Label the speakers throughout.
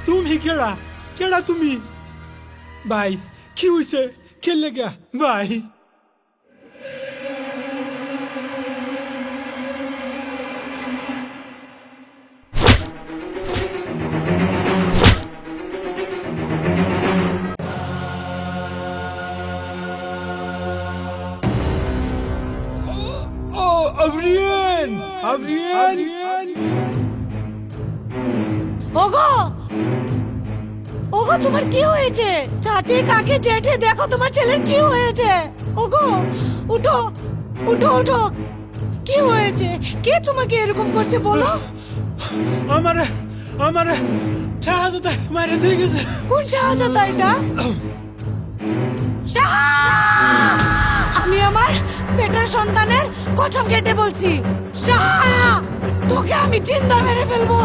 Speaker 1: তুমি কেডা কেডা তুমি ভাই কি হইছে খেললে গা ভাই Avrian! Avrian!
Speaker 2: ওগো ওগো তোমার কি হয়েছে? চাচি কাকে জেঠে দেখো তোমার ছেলের কি হয়েছে? ওগো উঠো উঠো উঠো, কি হয়েছে? কে তোমাকে এরকম করছে বলো?
Speaker 1: আমারে আমারে শাহাদাত মারে দিয়ে গেছে।
Speaker 2: কোন শাহাদাত এটা? আমি আমার বেটার সন্তানের কসম কেটে বলছি, তোকে আমি জিন্দা মেরে ফেলবো।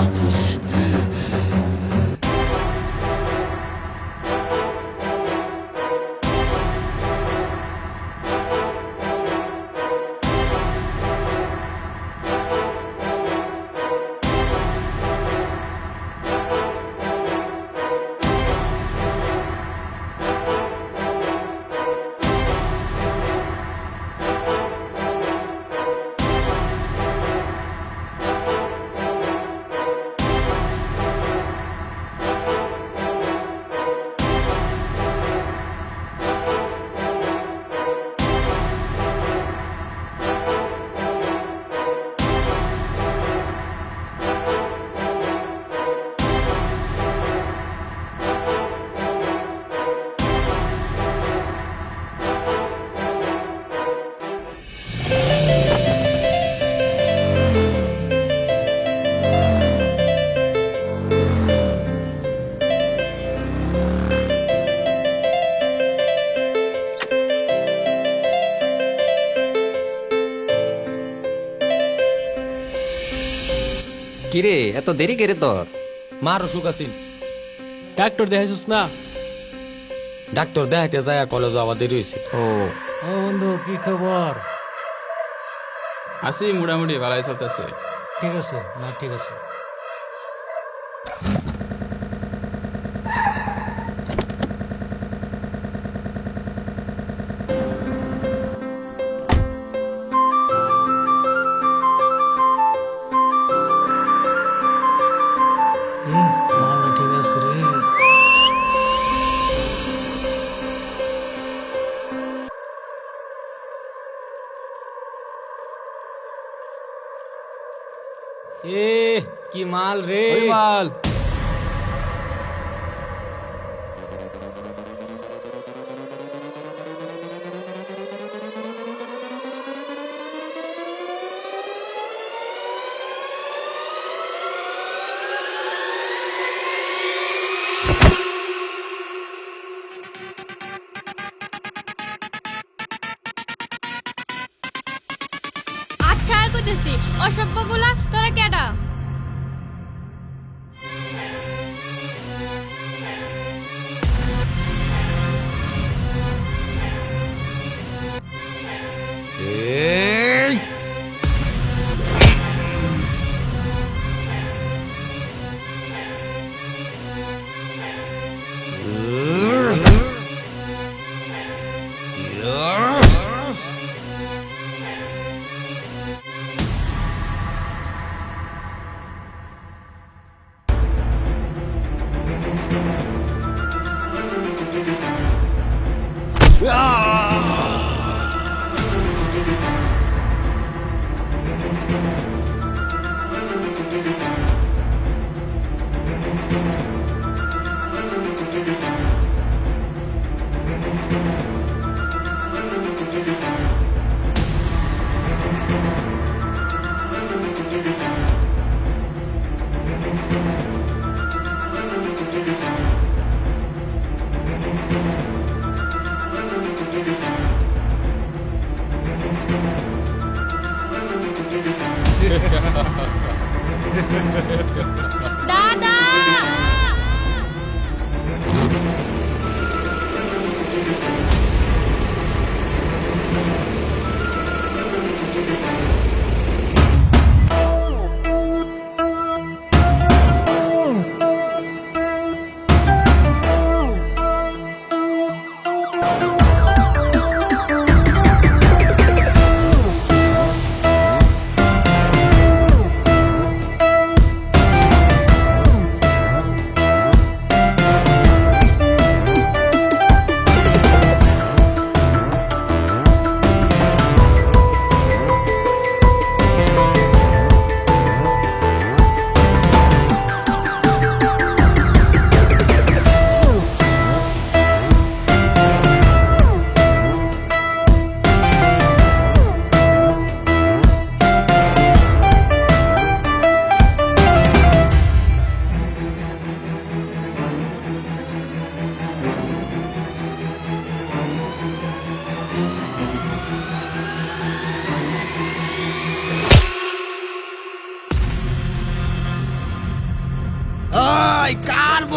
Speaker 3: কিরে এত দেরি করে তোর?
Speaker 4: মার অসুখ আছিস, ডাক্তার দেখাইছিস না? ডাক্তার দেখাইতে যায় কলেজ আবার দেরি হয়েছে।
Speaker 3: ও
Speaker 5: ও বন্ধু কি খবর?
Speaker 6: আছি মোটামুটি ভালাই চলতেছে।
Speaker 5: ঠিক আছে না ঠিক আছে। মাল না ঠিক আছে রে।
Speaker 4: এ কি মাল রে!
Speaker 6: ওই মাল
Speaker 7: আচ্ছা আর কইতেছি, অসভ্যগুলা তোরা কেডা?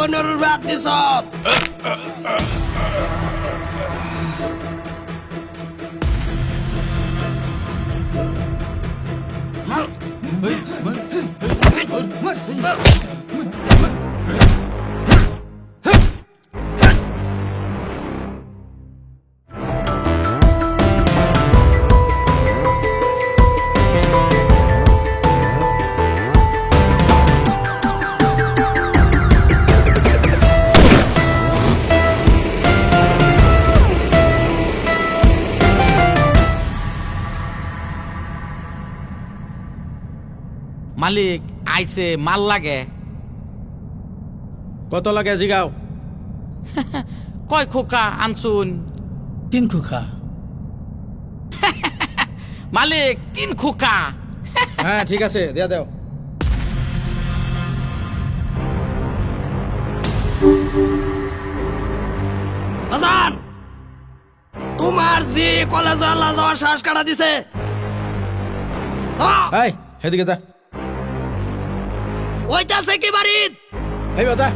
Speaker 6: বোনের রাত দিছ
Speaker 8: মালিক আইছে মাল লাগে
Speaker 9: কত লাগে জিগাও
Speaker 8: কয় খোকা আনছুন
Speaker 5: 3 খোকা
Speaker 8: মালিক 3 খোকা
Speaker 9: হ্যাঁ ঠিক আছে দিয়া দাও
Speaker 6: হাসান তোমার জি কলেজে আল্লাহ যাওয়ার শ্বাস কাটা দিছে
Speaker 9: এই হেদিকে যা
Speaker 6: ওইটাছে কি বাড়িত
Speaker 9: এই বাদা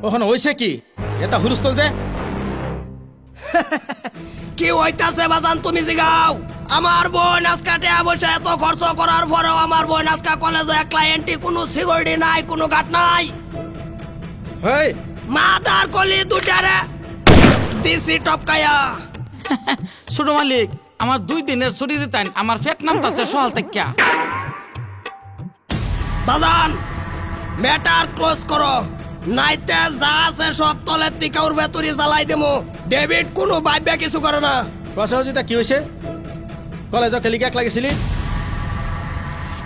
Speaker 9: ওখানে হইছে কি এটা হুরুস্তল যে
Speaker 6: কি হইতাছে বাজান তুমি জিগাও আমার বোন আজকা টাকা পয়সা এত খরচ করার পরেও আমার বোন আজকা কলেজে একলা এন্টি কোনো সিকিউরিটি নাই কোনো গাট নাই
Speaker 9: হেই
Speaker 6: মাদার কলি দুটারে দিছি টপকায়া
Speaker 8: ছোট মালিক আমার 2 দিনের ছুটি দিতেন আমার ফেট নামতাছে সকাল থেকে
Speaker 6: বাজান ম্যাটার ক্লোজ করো নাইতে যা আছে সব তলের থেকে ওর ভেতরে জ্বালাই দেবো ডেভিড কোনো ভাববে কিছু করে না
Speaker 9: কসাউজিতা কি হইছে কলেজ খেলি এক লাগিছিলি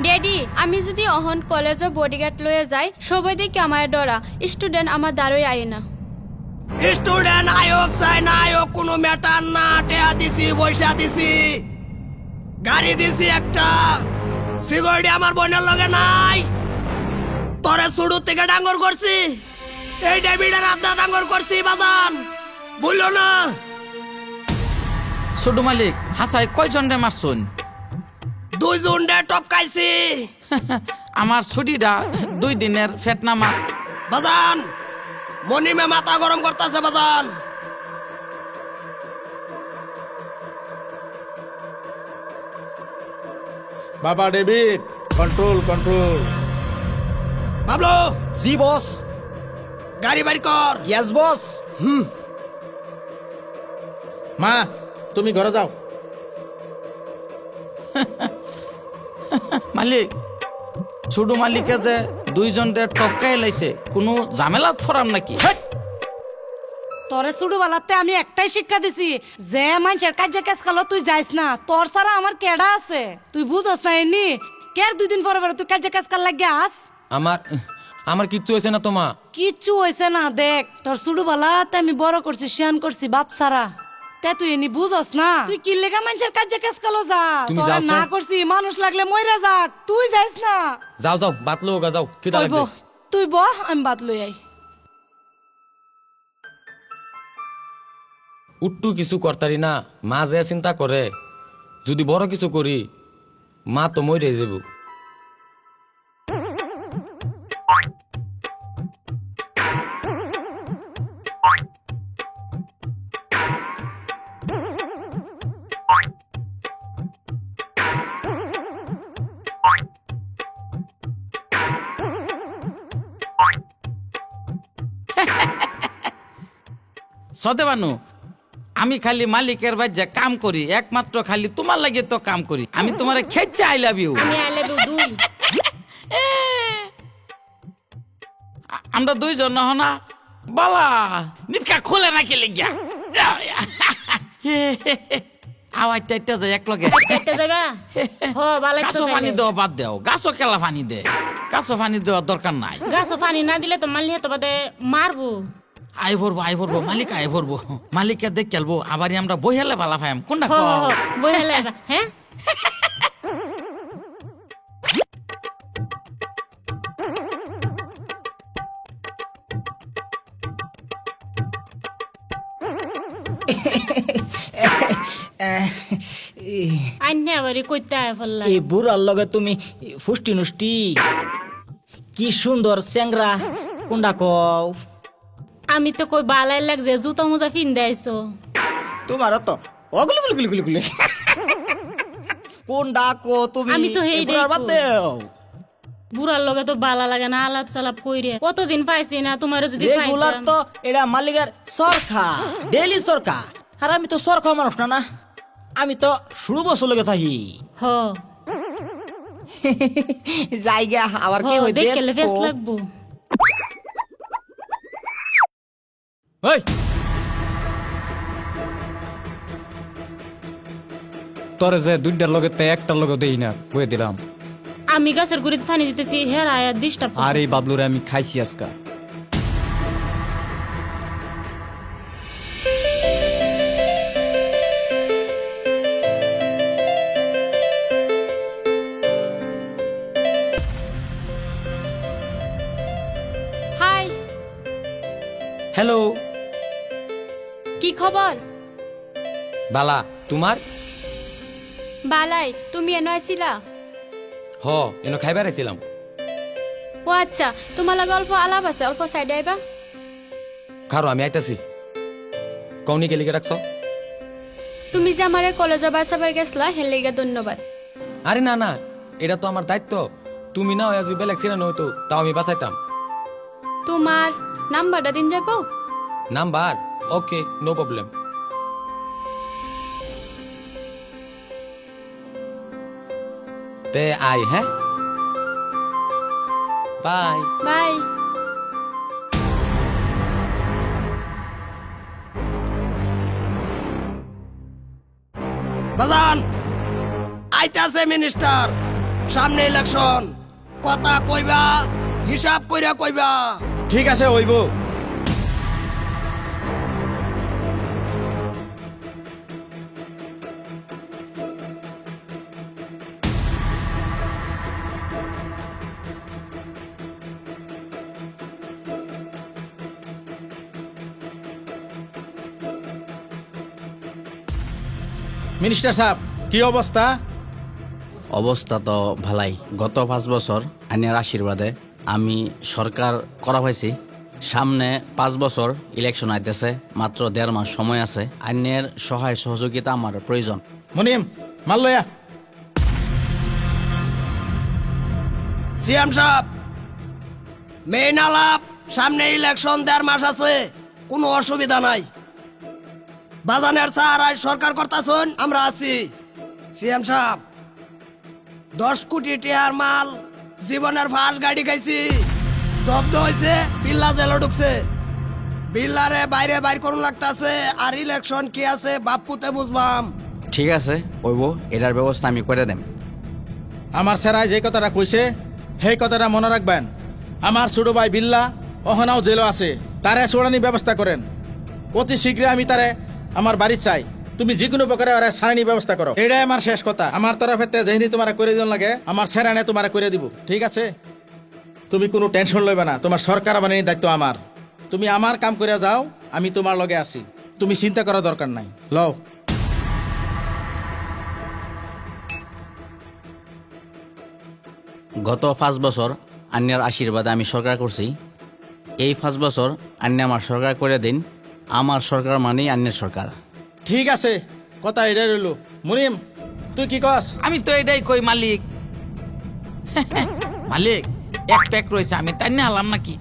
Speaker 7: ডেডি আমি যদি অহন কলেজৰ বডিগার্ড লয়ে যাই সবাই দেখি আমার ডরা স্টুডেন্ট আমার দাঁড়ই আয় না
Speaker 6: স্টুডেন্ট আয়োগ চাই না আয়োগ কোনো ম্যাটার না টেয়া দিছি পয়সা দিছি গাড়ি দিছি একটা সিকিউরিটি আমার বোনের লগে নাই তোরে শুরু থেকে ডাঙ্গর করছি এই ডেভিডের আদা ডাঙ্গর করছি বাজান ভুলো না
Speaker 8: ছোট মালিক হাসাই কয়জন রে মারছুন
Speaker 6: 2 জন ডে টপকাইছি
Speaker 8: আমার ছুটিটা 2 দিনের ফেট নামা
Speaker 6: বাজান মনিমে মাথা গরম করতেছে বাজান
Speaker 9: বাবা ডেভিড কন্ট্রোল কন্ট্রোল
Speaker 6: ভাবলো
Speaker 5: জি বস
Speaker 6: গাড়ি বাড়ি কর
Speaker 5: ইয়েস বস
Speaker 9: মা তুমি ঘরে যাও
Speaker 8: মালিক ছোট মালিকে যে 2 জন রে টপকাই লাইছে কোনো ঝামেলাত ফরাম নাকি
Speaker 2: তোরে শুরু বেলাতে আমি একটাই শিক্ষা দিছি যে মানুষের কাজে কাজ কালো তুই যাইস না তোর ছাড়া আমার কেডা আছে তুই বুঝস না এনি কের 2 দিন পরে পরে তুই কাজে কাজ কাল লাগে আস
Speaker 4: আমার কিচ্ছু হয়েছে না তোমা
Speaker 2: কিচ্ছু হয়েছে না দেখ তোর শুরু বেলাতে আমি বড় করছি শিয়ান করছি বাপ সারা তে তুই এনি বুঝস না তুই কি লেগা মানুষের কাজে কাজ কালো যা
Speaker 4: তুমি
Speaker 2: তোরা
Speaker 4: যাচ্ছ?
Speaker 2: না করছি মানুষ লাগলে মইরা যাক তুই যাইস না
Speaker 4: যাও যাও বাতলো গা যাও কি
Speaker 2: তুই বহ, তুই বহ আমি বাদ লই আই
Speaker 4: উট্টু কিছু করতারি না মা যে চিন্তা করে যদি বড় কিছু করি মা তো মরে যাব
Speaker 8: সদে বানু আমি খালি মালিকের বাজ্যা কাম করি একমাত্র খালি তোমার লাগে তো কাম করি আমি তোমারে খেচ্ছে আই লাভ ইউ
Speaker 7: আমি আই লাভ ইউ 2
Speaker 8: আমরা 2 জন না হনা বালা নিকা খোলে না কে লাগিয়া আওয়াজটা একটা যায় এক লগে
Speaker 2: একটা জায়গা হো বালাই
Speaker 8: গাছও পানি দেওয়া বাদ দেও গাছও কেলা পানি দে গাছও পানি দেওয়ার দরকার নাই
Speaker 2: গাছ পানি না দিলে তো মালিয়ে তো বাদে মারবো
Speaker 8: আই ভরবো মালিক আই ভরবো মালিককে দেখ খেলবো আবারই আমরা বইহালে বালা ফাইম কোনটা
Speaker 2: বইলে হ্যাঁ
Speaker 10: আইনে আবার কইতে আয় ফেললা
Speaker 5: এই বুড়ার লগে তুমি ফুষ্টি নুষ্টি কি সুন্দর চেংরা কোনটা কও
Speaker 2: আমি তো কই বালাই লাগছে জুতা মোজা ফিন দেয়ছো
Speaker 5: তোমার তো ওগুলি গুলি গুলি গুলি গুলি কোনটা কো তুমি
Speaker 2: আমি তো হেই
Speaker 5: এগুলার বাদ
Speaker 2: দেখো।
Speaker 5: দেও
Speaker 2: বুড়ার লগে তো বালা লাগে না আলাপ সালাপ কইরে কতদিন পাইছি না তোমারও যদি
Speaker 5: রেগুলার
Speaker 2: পাইতাম
Speaker 5: তো এটা মালিকের সরখা ডেইলি সরকা আর আমি তো সরখা মানুষ না আমি তো শুরু বছর লগে থাকি
Speaker 2: হ
Speaker 5: জায়গা আবার কি হইতে
Speaker 2: দেখলে ফেস লাগবো
Speaker 4: ওই তোর যে দুইটার লগে তে একটার লগে দেই না কয়ে দিলাম।
Speaker 2: আমি গাছের গুড়িতে পানি দিতেছি হেরা আয়া ডিস্টার্ব
Speaker 4: আর এই বাবলুরে আমি খাইছি আজকা।
Speaker 7: হাই,
Speaker 5: হ্যালো
Speaker 7: কি খবর?
Speaker 4: বালা তোমার?
Speaker 7: বালাই, তুমি এনো আইছিলা?
Speaker 4: হ এনো খাইবার আইছিলাম।
Speaker 7: ও আচ্ছা, তোমার লাগে অল্প আলাপ আছে, অল্প সাইডে আইবা।
Speaker 4: খারো আমি আইতাছি। কৌনি কে লিখে রাখছ?
Speaker 7: তুমি যে আমারে কলেজে বাসাবার গেছলা হের লেগে ধন্যবাদ।
Speaker 4: আরে না না, এটা তো আমার দায়িত্ব। তুমি না হয় বেলেগ ছিল না হইতো, তাও আমি বাঁচাইতাম।
Speaker 7: তোমার নাম্বারটা দিন যাবো?
Speaker 4: নাম্বার? ওকে, নো প্রবলেম। তে আই, হ্যাঁ, বাই।
Speaker 7: বাই।
Speaker 6: বাজান আইতাছে মিনিস্টার, সামনে ইলেকশন, কথা কইবা হিসাব কইরা কইবা।
Speaker 9: ঠিক আছে হইব। মিনিস্টার সাহেব কি অবস্থা?
Speaker 10: অবস্থা তো ভালাই। গত 5 বছর আইনের আশীর্বাদে আমি সরকার করা হয়েছি। সামনে 5 বছর ইলেকশন আইতেছে, মাত্র 1.5 মাস সময় আছে। আইনের সহায় সহযোগিতা আমার প্রয়োজন।
Speaker 9: মুনিম মাল্লয়া
Speaker 6: সিএম সাহেব, মেইন আলাপ, সামনে ইলেকশন 1.5 মাস আছে, কোনো অসুবিধা নাই। বাজানের স্যার আজ সরকার করতাছুন, আমরা আছি। সিএম সাহেব, 10 কোটি টাকার মাল, জীবনের ফার্স্ট গাড়ি খাইছি, জব্দ হয়েছে, বিল্লা জেলে ঢুকছে। বিল্লারে বাইরে বাইর করুন লাগতাছে, আর ইলেকশন কি আছে বাপুতে বুঝবাম।
Speaker 10: ঠিক আছে ওইব, এটার ব্যবস্থা আমি করে দেব।
Speaker 9: আমার সেরাই যে কথাটা কইছে সেই কথাটা মনে রাখবেন। আমার ছোট ভাই বিল্লা অহনাও জেলও আছে, তারে সোড়ানি ব্যবস্থা করেন। অতি শীঘ্রই আমি তারে আমার বাড়ি চাই। তুমি যে কোনো প্রকারে ওরা সারানি ব্যবস্থা করো, এটাই আমার শেষ কথা। আমার তরফেতে যেহিনি তোমার করে দিন লাগে, আমার সেরানে তোমার করে দিব, ঠিক আছে? তুমি কোনো টেনশন লইবে না, তোমার সরকার বানানোর দায়িত্ব আমার। তুমি আমার কাম করে যাও, আমি তোমার লগে আছি, তুমি চিন্তা করার দরকার নাই। লও।
Speaker 10: গত 5 বছর আন্যার আশীর্বাদে আমি সরকার করছি। এই 5 বছর আন্য আমার সরকার করে দিন। আমার সরকার মানেই আন্যের সরকার।
Speaker 9: ঠিক আছে, কথা এটাই রইল। মুনিম তুই কি কস?
Speaker 8: আমি তো এটাই কই মালিক। মালিক, এক প্যাক রয়েছে, আমি টাইনে আলাম নাকি?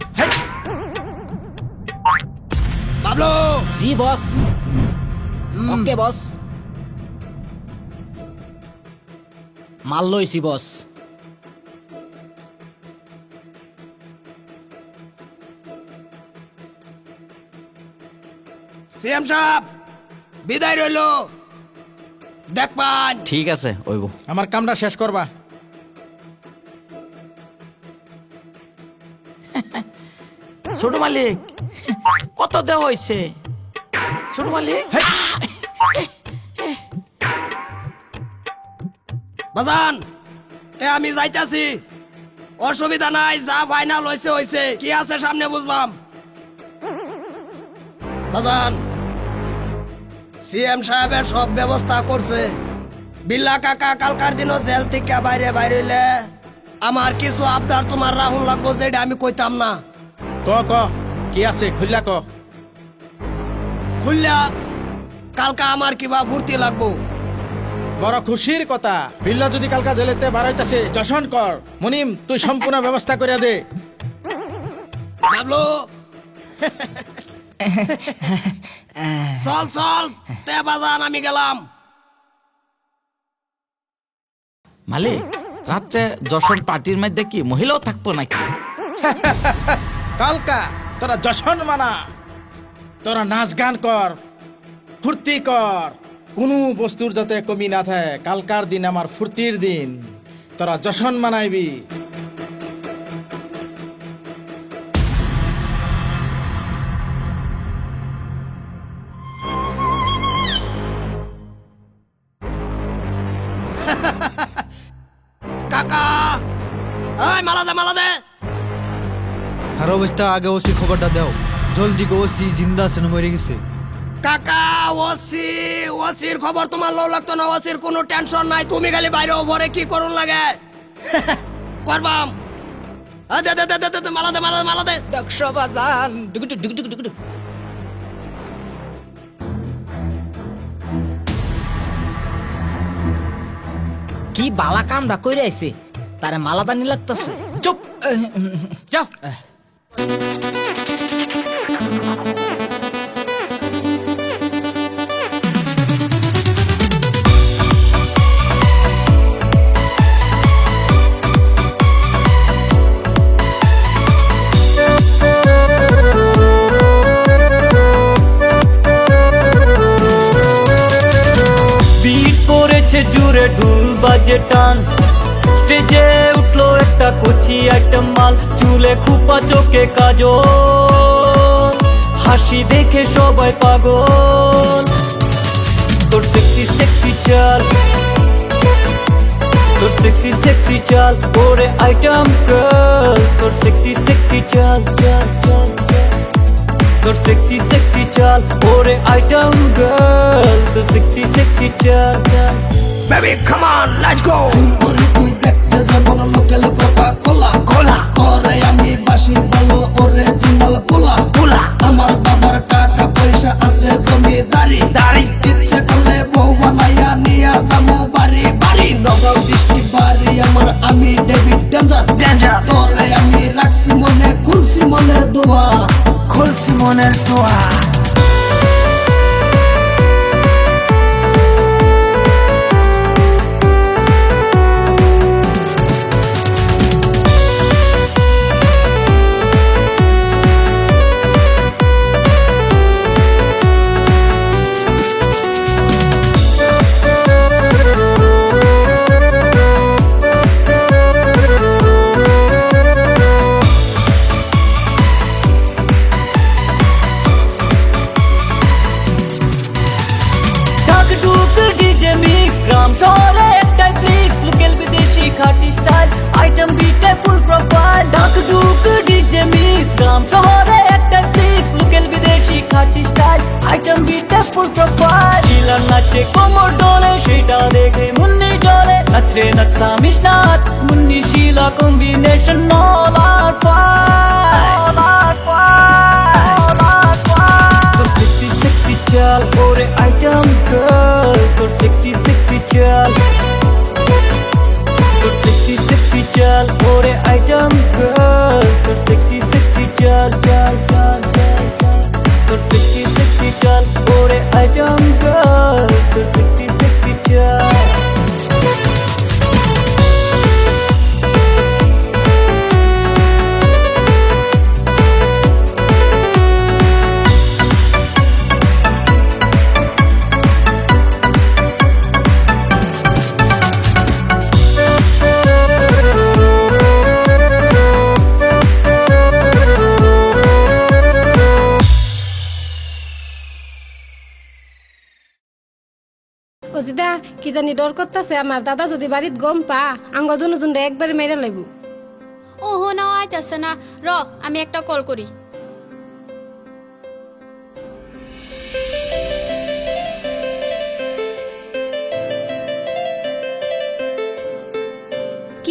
Speaker 6: বাবলু,
Speaker 5: জি বস। ওকে বস। মাল লইছি বস।
Speaker 6: সিএম সাহেব, বিদায় রইল, দেখবান।
Speaker 10: ঠিক আছে ওইব।
Speaker 9: আমার কামটা শেষ করবা।
Speaker 8: ছোট মালিক, কত দেওয়া হয়েছে? ছোট মালিক,
Speaker 6: বাজান এ আমি যাইতাছি, অসুবিধা নাই, যা ফাইনাল হইছে হইছে, কি আছে সামনে বুঝবাম। বাজান, সিএম সাহেবের সব ব্যবস্থা করছে। বিল্লা কাকা কালকার দিনও জেল থেকে বাইরে বাইরে হইলে আমার কিছু আবদার তোমার রাহুল লাগবো যেটা আমি কইতাম না।
Speaker 9: ক কি আছে খুললা ক।
Speaker 6: খুললা কালকা আমার কিবা ভর্তি লাগবো।
Speaker 9: বড় খুশির কথা, বিল্লা যদি কালকা জেলেতে বাড়াইতাছে যশন কর। মুনিম তুই সম্পূর্ণ ব্যবস্থা করে দে।
Speaker 6: বাবলু চল চল তে বাজান, আমি গেলাম।
Speaker 8: মালিক রাত্রে যশোর পার্টির মধ্যে কি মহিলাও থাকবো নাকি?
Speaker 9: কালকা তোরা যশন মানা, তোরা নাচ গান কর, ফুর্তি কর, কোনো বস্তুর যাতে কমি না থাকে। কালকার দিন আমার ফুর্তির দিন, তোরা যশন মানাইবি।
Speaker 6: কাকা এই মালা দে, মালা দে।
Speaker 11: খারাপ অবস্থা, আগে ওসি খবরটা দাও জলদি গো, ওসি জিন্দা আছে না মরে গেছে?
Speaker 6: কাকা ওসির খবর তোমার লো লাগতো না, ওসির কোনো টেনশন নাই, তুমি খালি বাইরে ওপরে কি করুন লাগে করবাম। দে দে দে দে দে, মালা দে, মালা দে, মালা দে।
Speaker 5: ডাকশো বাজান ডুগুটু ডুগুটু ডুগুটু। কি বালা কামটা কইরা আইছে, তারে মালাদানি লাগতাছে।
Speaker 8: চুপ যাও।
Speaker 12: বিট করেছে জুড়ে ঢুল বাজে টান, স্টেজে উঠলো একটা কুচি আইটেম মাল, চুলে খুপা চোখে কাজল, হাসি দেখে সবাই পাগল। তোর সেক্সি সেক্সি চাল, তোর সেক্সি সেক্সি চাল, ওরে আইটেম গার্ল, তোর সেক্সি সেক্সি চাল চাল চাল চাল, তোর সেক্সি সেক্সি চাল, ওরে আইটেম গার্ল, তোর সেক্সি সেক্সি চাল চাল।
Speaker 6: Baby come on let's go.
Speaker 13: সুন্দরী তুই দেখতে যেমন লোকেল কোকা কোলা কোলা, তোরে আমি বাসি বলো অরিজিনাল পোলা পোলা। আমার বাবার টাকা পয়সা আছে জমিদারি দাড়ি, ইচ্ছে করলে বউ বানাইয়া নিয়া যাবো বাড়ি বাড়ি। নগাঁও ডিস্ট্রিক্ট বাড়ি আমার, আমি ডেভিড ডেঞ্জার ডেঞ্জার। তোরে আমি রাখছি মনে, খুলছি মনের দোয়া, খুলছি মনের দোয়া।
Speaker 12: গ্রাম শহরে একটাই ফ্লিক্স, লোকাল বিদেশি খাঁটি স্টাইল, আইটেম বিটে ফুল প্রোফাইল। ঢাক ঢুক ডিজে মিক্স, গ্রাম শহরে একটাই ফ্লিক্স, লোকাল বিদেশি খাঁটি স্টাইল, আইটেম বিটে ফুল প্রোফাইল। চিলার নাচে কোমর ডোলে, সেটা দেখে মুন্নি জলে, নাচরে নকশা মিশনাত, মুন্নি শিলা কম্বিনেশন অল আর ফাইন, অল আর ফাইন, অল আর ফাইন। তোর সেক্সি সেক্সি চাল, ওরে আইটেম গার্ল, তোর সেক্সি সেক্সি চাল, তোর সেক্সি সেক্সি চাল, ওরে আইটেম গার্ল, তোর সেক্সি সেক্সি চাল চাল চাল চাল চাল, তোর সেক্সি সেক্সি চাল, ওরে আইটেম গার্ল, তোর সেক্সি সেক্সি চাল।
Speaker 2: ওজিদা কি জানি ডর করতেছে, আমার দাদা যদি বাড়িত গম পা আঙ্গ দুজন একবারে মেরে লাইব।
Speaker 7: ওহো না আইতাছে না, র আমি একটা কল করি।
Speaker 2: কি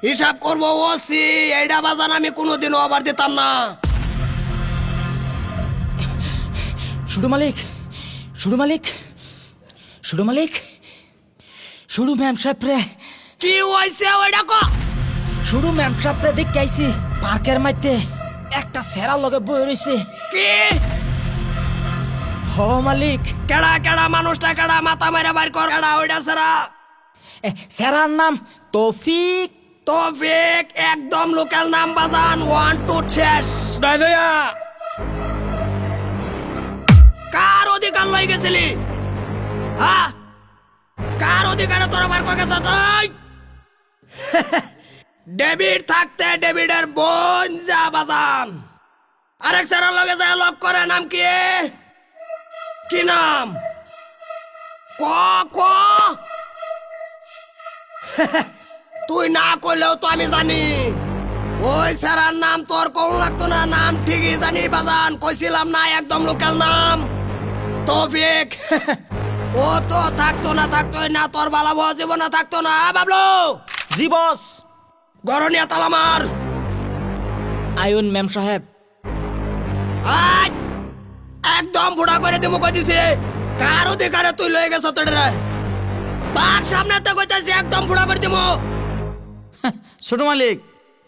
Speaker 6: হিসাব করবো ওসি, এইটা বাজান আমি কোনোদিনও আবার দিতাম না।
Speaker 5: শুরু মালিক, শুরু মালিক, শুরু মালিক, শুরু ম্যাম সাহেব রে,
Speaker 6: কি হয়েছে ওইটা কো?
Speaker 5: শুরু ম্যাম সাহেব রে দেখে আইছি পার্কের মধ্যে একটা সেরার লগে বই রইছে।
Speaker 6: কি
Speaker 5: হ মালিক।
Speaker 6: কেডা কেডা মানুষটা কেডা, মাথা মারা বাইর কর। কেডা ওইটা সেরা?
Speaker 5: সেরার নাম তৌফিক।
Speaker 6: তৌফিক একদম লোকাল নাম বাজান, 1 2 শেষ। কার অধিকার লই গেছিলি? হ্যাঁ, কার অধিকারে তোরা বার করে গেছ তুই? ডেভিড থাকতে ডেভিডের বোন যা বাজান। আরেক স্যারের লগে যা লক করে। নাম কি? কি নাম? ক ক তুই না কইলেও তো আমি জানি। ওই স্যারের নাম তোর কোন লাগতো না, নাম ঠিকই জানি বাজান। কইছিলাম না একদম লোকাল নাম তৌফিক। ও তো থাকতো না তোর বালা বউ জীবনে থাকতো না। বাবলু।
Speaker 5: জি বস।
Speaker 6: গরনিয়া তালামার।
Speaker 5: আয়ুন ম্যাম সাহেব।
Speaker 6: আজ একদম বুড়া করে দিমু কই দিছে। কার অধিকারে তুই লয়ে গেছ তোরে? বাঘ সামনে তো কইতাছি একদম বুড়া করে দিমু।
Speaker 8: ছোট মালিক,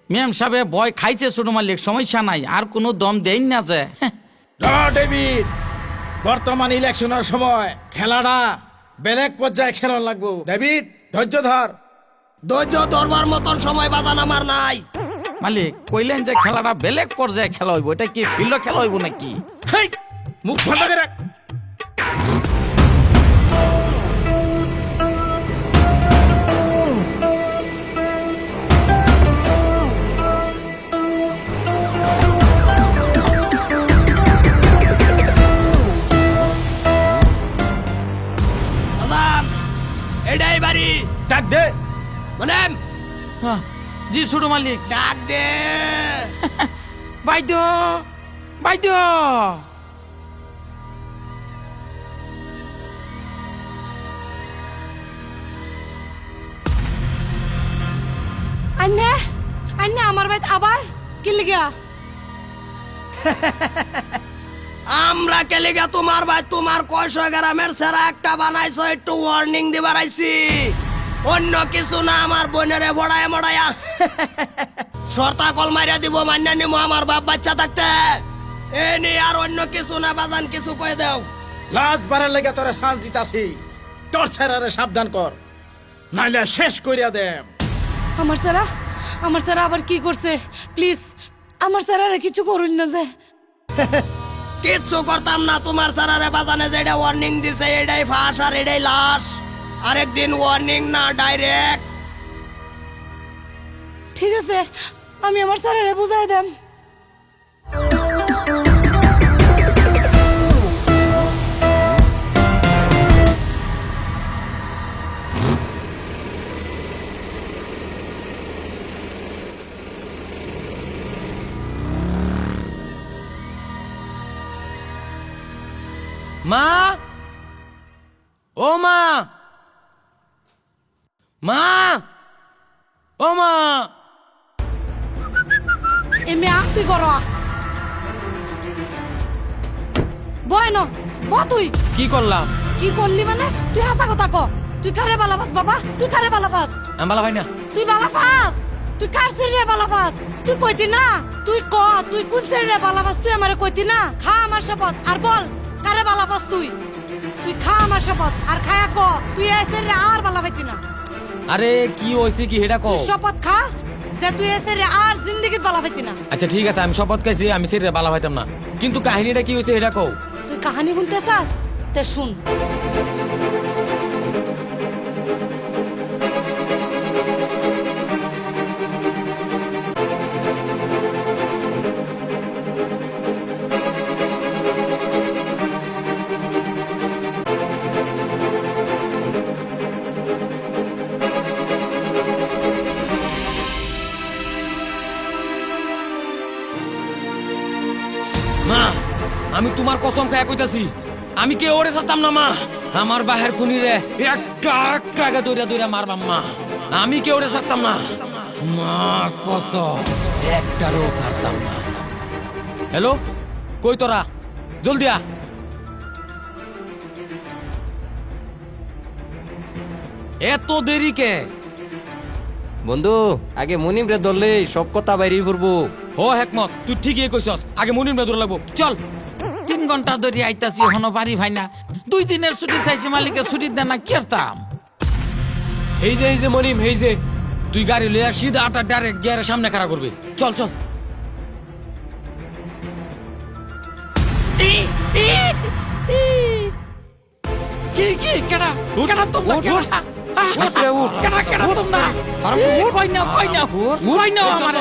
Speaker 8: ম্যাম সাহেব ভয় খাইছে ছোট মালিক, সমস্যা নাই, আর কোনো দম দেই না যে।
Speaker 9: ডেভিড, বর্তমান ইলেকশনের সময় খেলাটা বেলেগ পর্যায়ে খেলন লাগবো। ডেভিড ধৈর্য ধর।
Speaker 6: ধৈর্য ধরবার মতন সময় বাজান আমার নাই।
Speaker 8: মালিক কইলেন যে খেলাটা বেলেগ পর্যায়ে খেলা হইব, এটা কি ফিল্ড খেলা হইব নাকি?
Speaker 9: হেই, মুখ বন্ধ করে রাখ।
Speaker 6: বাজান এটাই বাড়ি।
Speaker 9: ডাক দে।
Speaker 6: মানে
Speaker 8: জি ছোট মালিক।
Speaker 6: ডাক দে।
Speaker 8: বাইদ বাইদ।
Speaker 2: আন্নে আন্নে আমার বাইত আবার কি লিগা?
Speaker 6: আমরা কেলিগা তোমার ভাই তোমার 600 গ্রামের সেরা একটা বানাইছো, একটু ওয়ার্নিং দিবার আইছি। অন্য কিছু না, আমার বোনেরে বড়ায় মড়ায়া সরতা কল মাইরা দিব, মান্না নিমো আমার বাপ বাচ্চা থাকতে। এ নি আর অন্য কিছু না বাজান, কিছু কয়ে দাও।
Speaker 9: লাজ বাড়ার লেগে তোরা সাজ দিতাছি। তোর ছেড়ারে সাবধান কর, নাইলে শেষ করিয়া দে।
Speaker 2: আমার স্যারা আবার কি করছে? প্লিজ আমার স্যারারে কিছু করুন না যে।
Speaker 6: কিচ্ছু করতাম না তোমার স্যারারে বাজানে, যেটা ওয়ার্নিং দিছে এটাই ফাঁস আর এটাই লাশ। আরেকদিন ওয়ার্নিং না, ডাইরেক্ট।
Speaker 2: ঠিক আছে, আমি আমার স্যারারে বুঝাই দেম।
Speaker 5: মা, ও মা, মা, ও মা।
Speaker 2: এমনি তুই করো বয় তুই
Speaker 5: কি করলাম?
Speaker 2: কি করলি মানে? তুই হাসা কথা ক। তুই কারে বালাফাস বাবা? তুই কারে বালাফাস?
Speaker 5: আমি বালা ভাই না।
Speaker 2: তুই বালাফাস? তুই কার সিরিয়া বালাফাস? তুই কইতি না? তুই ক তুই কোন সিরিয়া বালাফাস? তুই আমারে কইতি না? খা আমার শপথ আর বল কারে বালাফাস তুই? তুই খা আমার শপথ আর খায়া ক তুই এই সিরিয়া আর বালা পাইতি না।
Speaker 5: আরে কি হইছে কি হেডা কও?
Speaker 2: শপথ খা যে তুই এই সিরিয়া আর জিন্দেগিত বালা পাইতি না।
Speaker 5: আচ্ছা ঠিক আছে, আমি শপথ খাইছি আমি সিরিয়া বালা পাইতাম না, কিন্তু কাহিনীটা কি হইছে হেডা কও।
Speaker 2: তুই কাহিনী শুনতে চাস? তে শুন।
Speaker 5: মা, আমি তোমার কসম খায়া কইতাছি, আমি কে ওরে ছাড়তাম না মা। আমার বাহের খুনিরে একটা একটা আগে দৌড়া দৌড়া মারবাম মা। আমি কে ওরে ছাড়তাম না।
Speaker 4: মা কসম একটারও ছাড়তাম না। হ্যালো, কই তোরা? জলদি আ। এত দেরি কে?
Speaker 3: বন্ধু আগে মুনিম রে ধরলে সব কথা বাইরে পড়বো।
Speaker 4: ও হেকমত, তুই ঠিকই কইছস, আগে মনির মেদুর লাগবো। চল।
Speaker 8: 3 ঘন্টা ধরে আইতাছি এখনো বাড়ি ভাই না। 2 দিনের ছুটি চাইছি, মালিকে ছুটি দেন না, কেরতাম।
Speaker 4: এই যে মনিম, এই যে তুই গাড়ি লইয়া সিধা আটা ডাইরেক্ট গিয়ারের সামনে খাড়া করবি। চল চল।
Speaker 8: কি কেডা কেডা তোমরা কেডা? কেডা কেডা তোমরা? কই না আমার।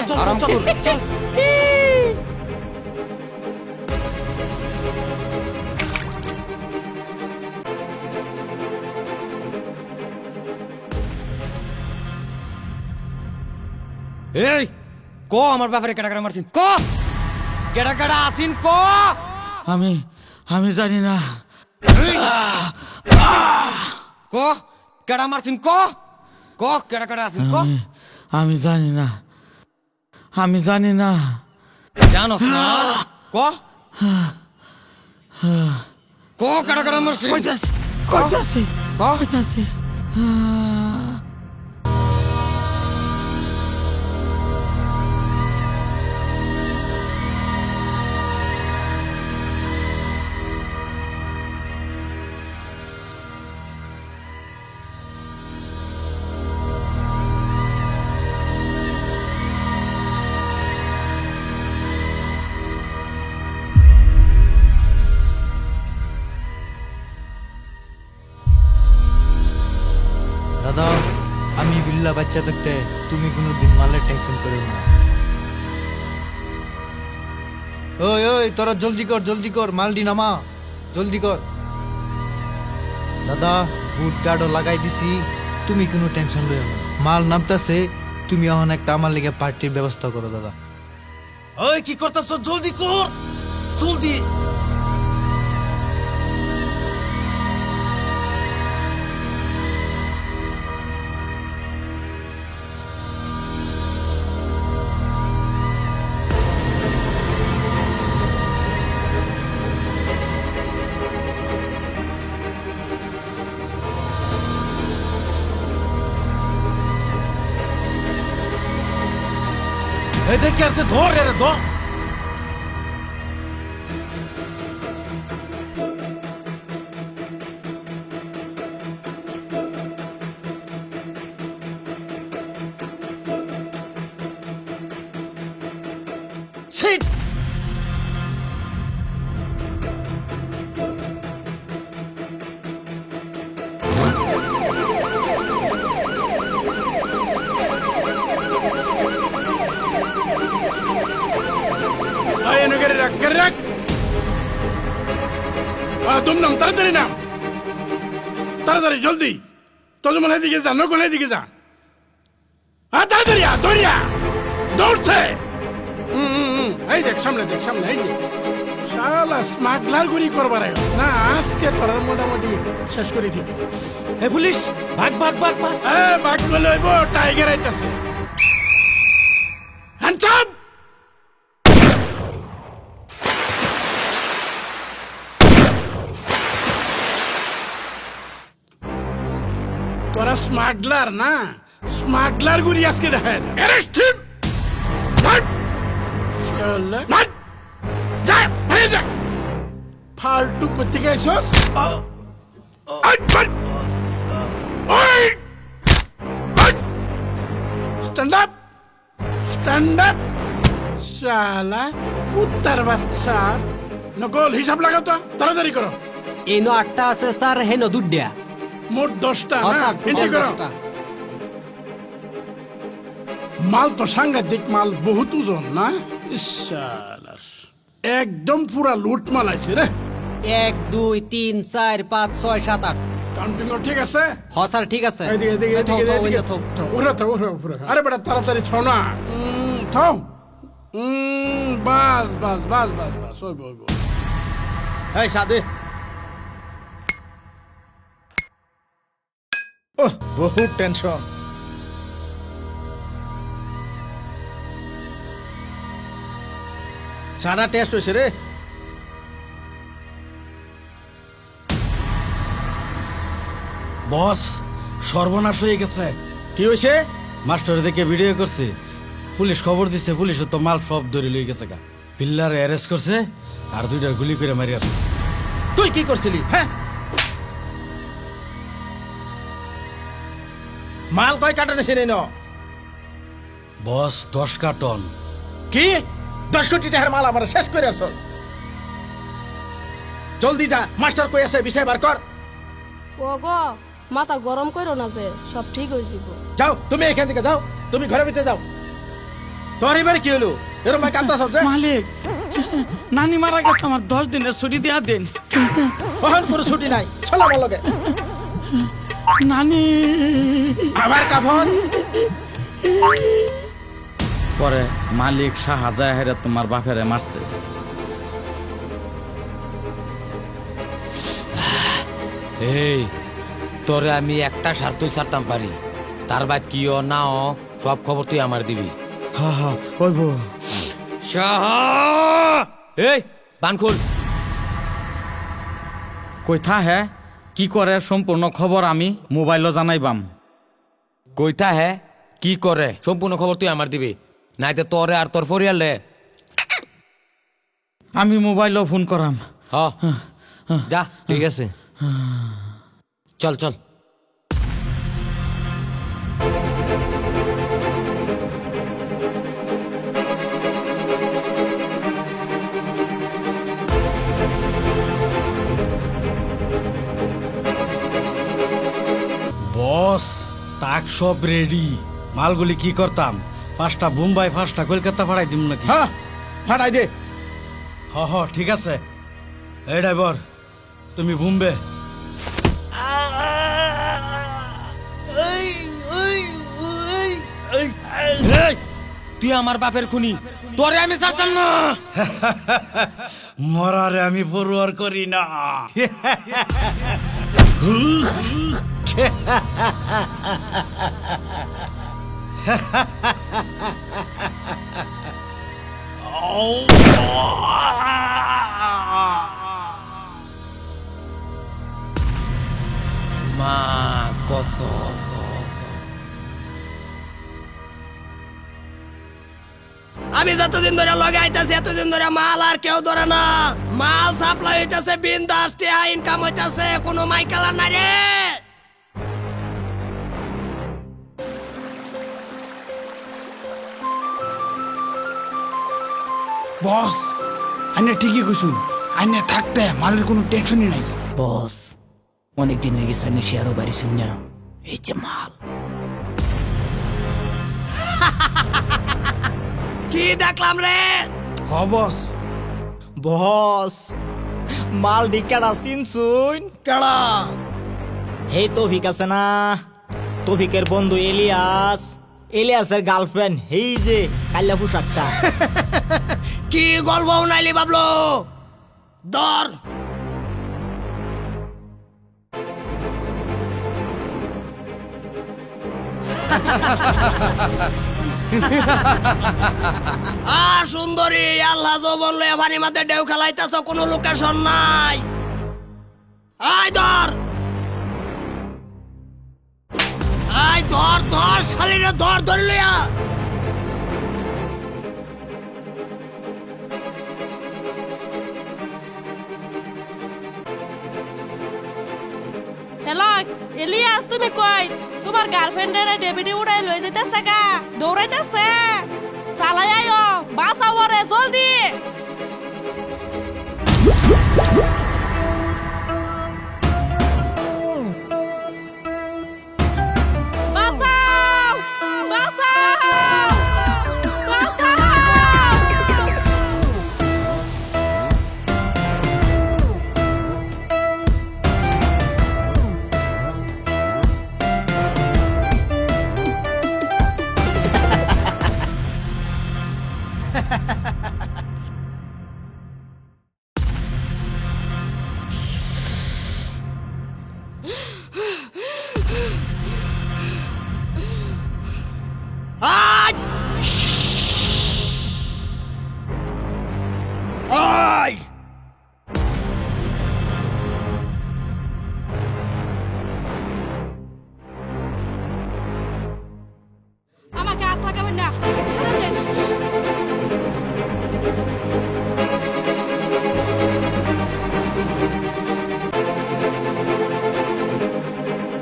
Speaker 4: এই ক আমার ব্যাপারে কেডা কেডা মারছিন, ক কেডা কেডা আসিন, ক।
Speaker 8: আমি জানি না।
Speaker 4: ক কেডা মারছিন, ক ক কেডা কেডা আসিন, ক।
Speaker 8: আমি জানি না, আমি জানি না।
Speaker 4: জানোস না, ক ক কেডা কেডা মারছিন।
Speaker 8: কইতাছি।
Speaker 11: দাদা আমি বিল্লা বাচ্চা থাকতে তুমি কোনোদিন মালের টেনশন করো না। ওই ওই তোরা জলদি কর মালডি নামা, জলদি কর। দাদা বুট গার্ডও লাগাই দিছি, তুমি কোনো টেনশন লইও না। মাল নামতাছে, তুমি এখন একটা আমার লেগে পার্টির ব্যবস্থা করো দাদা।
Speaker 9: ওই কি করতেছ? জলদি কর, জলদি। দেখে আসছে, ধর রে ধর।
Speaker 1: তুম নাম তাড়াতাড়ি নাম, তাড়াতাড়ি জলদি। তোর মনে দিকে যা, নকলের দিকে যা। তাড়াতাড়ি দৌড়িয়া দৌড়ছে। এই দেখ সামনে, দেখ সামনে। এই যে শালা স্মাগলার গুলি করবার না, আজকে তোর মোটামুটি শেষ করে দিই।
Speaker 9: হে পুলিশ, ভাগ ভাগ ভাগ ভাগ।
Speaker 1: ভাগ করলে হইব, টাইগার আইতাছে। হ্যান্ডসাম। তোরা স্মাগলার না, স্মাগলার গুলি আজকে দেখা যায়। Arrest him. ফালতু করতে গেছস। Stand up, stand up. শালা কুত্তার বাচ্চা। নকল হিসাব লাগাও তো, তাড়াতাড়ি করো।
Speaker 5: এনো 8টা আছে স্যার, হেনো 2টা।
Speaker 1: মোট 10টা। মাল তো সাংঘাতিক মাল, বহুত ওজন না। একদম পুরা লুট মাল আছে রে।
Speaker 5: 1 2 3 4 5 6 7 8।
Speaker 1: কাউন্টিং ঠিক আছে?
Speaker 5: হ্যাঁ স্যার ঠিক আছে।
Speaker 1: আরে বেটা তাড়াতাড়ি ছ না। থাও। বাস বাস বাস বাস বাস। ওই বই বই।
Speaker 9: এই সাদে। বহুত টেনশন। সারা টেস্ট হয়েছে রে।
Speaker 6: বস সর্বনাশ হয়ে গেছে।
Speaker 9: কি হয়েছে?
Speaker 6: মাস্টার দেখে ভিডিও করছে, পুলিশ খবর দিচ্ছে, পুলিশের তো মাল সব ধরে লই গেছে গা। পিল্লারে অ্যারেস্ট করছে আর 2টা গুলি করে মারি আসছে।
Speaker 9: তুই কি করছিলি? হ্যাঁ, মাল কয় কার্টনে চিনি ন?
Speaker 6: বস 10 কার্টন।
Speaker 9: কি 10 কোটি টাকার মাল আমার শেষ করে আসো। জলদি যা, মাস্টার কই আছে বিষয় বার কর।
Speaker 2: ওগো মাথা গরম করো না, যে সব ঠিক হয়েছে।
Speaker 9: যাও তুমি এখান থেকে যাও, তুমি ঘরের ভিতরে যাও। তোর এবারে কি হলো? এরকম কান্তা সব
Speaker 8: মালিক, নানি মারা গেছে, আমার 10 দিনের ছুটি দিয়া দেন।
Speaker 9: ওহন কোনো ছুটি নাই, চলো আমার লগে।
Speaker 8: নানি
Speaker 9: আবার কাফন।
Speaker 8: পরে মালিক শাহজায় হেরে তোমার বাপেরে মারছে।
Speaker 4: এই তোরে আমি একটা স্বার্থই ছাড়তাম পারি, তার বাদ কি ও না ও সব খবর তুই আমার দিবি।
Speaker 8: হ্যাঁ হ্যাঁ ওইব।
Speaker 4: এই বানখুল
Speaker 8: কইথা হে কি করে সম্পূর্ণ খবর আমি মোবাইলও জানাইবাম।
Speaker 4: কইতা হে কি করে সম্পূর্ণ খবর তুই আমার দিবি, নাইতে তোরে আর তোর পরিয়ালে
Speaker 8: আমি মোবাইলও ফোন করাম।
Speaker 4: হ যা, ঠিক আছে, চল চল।
Speaker 6: বস টাক সব রেডি। মালগুলি কি করতাম? 5টা বোম্বাই, 5টা কলকাতা ফাড়াই দিম নাকি?
Speaker 9: হ্যাঁ ফাটাই দে।
Speaker 6: হ ঠিক আছে। এই ড্রাইভার তুমি বোম্বে।
Speaker 4: তুই আমার বাপের খুনি, তোরে আমি ছাড়তাম না।
Speaker 6: মরারে আমি পড়ুয়ার করি না।
Speaker 4: মা কসম,
Speaker 6: আমি যতদিন ধরে লগে আইতাছি এতদিন ধরে মাল আর কেউ ধরে না। মাল সাপ্লাই হইতাছে, বিন্দাস টিয়া ইনকাম হইতাছে, কোনো মাইকালা নাই রে।
Speaker 1: বস আইনে ঠিকই কইছুন, আইনে থাকতে মালের কোনো টেনশনই নাই।
Speaker 5: বস অনেকদিন হয়ে গেছে, আমি শেয়ারও বাড়িছেন না, এই যে মাল।
Speaker 6: কি দেখলাম রে?
Speaker 1: হ বস।
Speaker 5: বস মাল ডিকাটা চিনছুন?
Speaker 6: কেডা?
Speaker 5: হে তৌফিক আছে না, তৌফিকের বন্ধু এলিয়াস, এলিয়াসের গার্লফ্রেন্ড, এই যে কাল্লা পোশাকটা।
Speaker 6: কি গল্প উনাইলি বাবলো? দর সুন্দরী, আল্লাহ যৌবন লয়ে পানি মাঝে ঢেউ খেলাইতেছ, কোনো লোকেশন নাই। আয় ধর, আয় ধর ধর, শালিরে ধর, ধরে লইয়া।
Speaker 2: হ্যালো এলিয়াস, তুমি কই? তোমার গার্লফ্রেন্ডের ডেবিটি উড়াই লই যাইতেছে গা, দৌড়াইতেছে। চালাই আয়ো, বাঁচাও রে জলদি। বাঁচাও, বাঁচাও, বাঁচাও।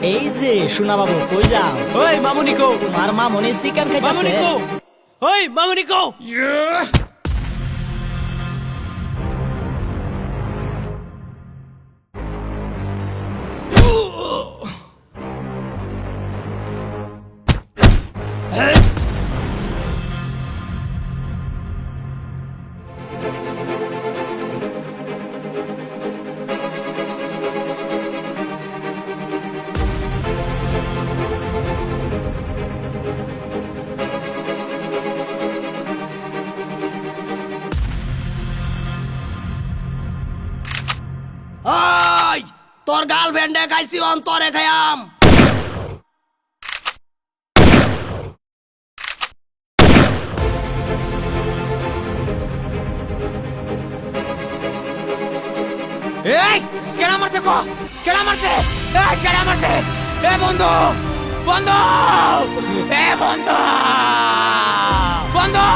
Speaker 5: এই যে সোনা বাবু কই যাও?
Speaker 12: ওই মামুনিকো,
Speaker 5: তোমার মামনি চিকেন খাইতেছে।
Speaker 12: মামুনিকো, ওই মামুনিকো।
Speaker 6: ওই তোর গার্লফ্রেন্ডে খাইছি অন্তরে খায়াম।
Speaker 8: এই কেন মারতে কো, কেন মারতে, এই কেন মারতে, এ বন্ধু, বন্ধু, এ বন্ধু, বন্ধু,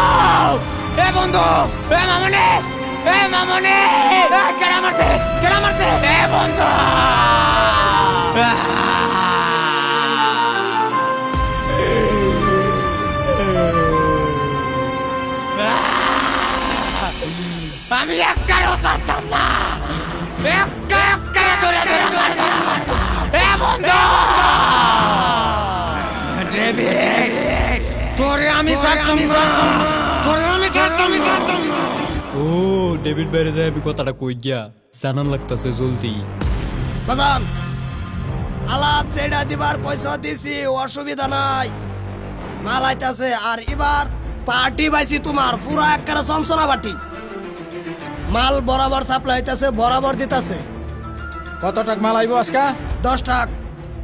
Speaker 8: এ বন্ধু, এ মামনি, এ মামনি, কেন মারতে, কেন মারতে, এ বন্ধু। আমি একটাও ছাড়তাম না, একটা ধরে ধরে মারতাম। এ বন্ধু, ডেভিড, তোরে আমি ছাড়তাম না, তোরে আমি ছাড়তাম না।
Speaker 11: ও ডেভিড বাইরে যায় আমি কথাটা কই গিয়া জানান লাগতাছে জলদি।
Speaker 6: বাজান আলাপ যেটা দিবার পয়সা দিছি, অসুবিধা নাই, মাল আইতাছে। আর এবার পার্টি পাইছি তোমার পুরা একবারে চঞ্চনা পার্টি। মাল বরাবর সাপ্লাই হইতাছে, বরাবর দিতাছে।
Speaker 9: কত টাকা মাল আইব আজকা?
Speaker 6: 10 টাকা।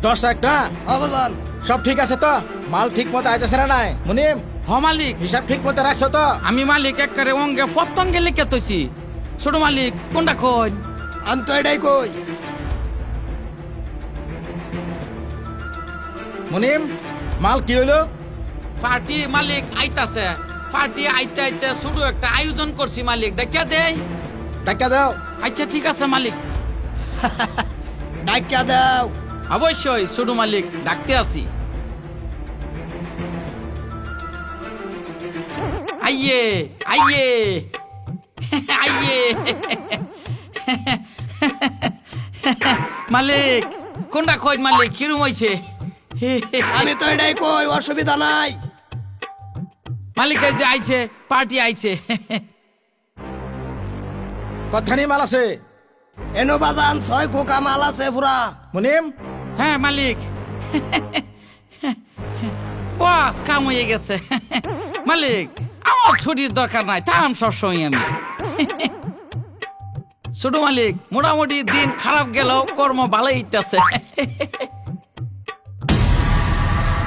Speaker 9: 10 টাকা?
Speaker 6: অবদান
Speaker 9: সব ঠিক আছে তো? মাল ঠিক মতো আইতেছে না নাই মুনিম?
Speaker 8: হ মালিক,
Speaker 9: হিসাব ঠিক মতো রাখছো তো?
Speaker 8: আমি মালিক একবারে অঙ্গে পতঙ্গে লিখে তৈছি। ছোট মালিক কোনটা কই?
Speaker 6: আমি তো এটাই কই।
Speaker 9: মুনিম মাল কি হইলো?
Speaker 8: পার্টি মালিক আইতাছে, পার্টি আইতে আইতে শুরু একটা আয়োজন করছি মালিক, ডাকিয়া দেই।
Speaker 9: টাকা দাও।
Speaker 8: আচ্ছা ঠিক আছে মালিক,
Speaker 6: ডাকিয়া দাও।
Speaker 8: অবশ্যই ছোট মালিক, ডাকতে আসি। আইয়ে আইয়ে আইয়ে মালিক কোনটা কই মালিক, কিরম হইছে?
Speaker 6: আমি তো এটাই কই, অসুবিধা নাই।
Speaker 8: মালিক এই যে আইছে, পার্টি আইছে।
Speaker 9: কতখানি মাল আছে?
Speaker 6: এনো বাজান 6 খোকা মাল আছে পুরা।
Speaker 9: মুনিম?
Speaker 8: হ্যাঁ মালিক, বাস কাম হয়ে গেছে। মালিক আমার ছুটির দরকার নাই, থাম সবসময় আমি। ছোট মালিক মোটামুটি দিন খারাপ গেলেও কর্ম ভালো ইত্যাছে।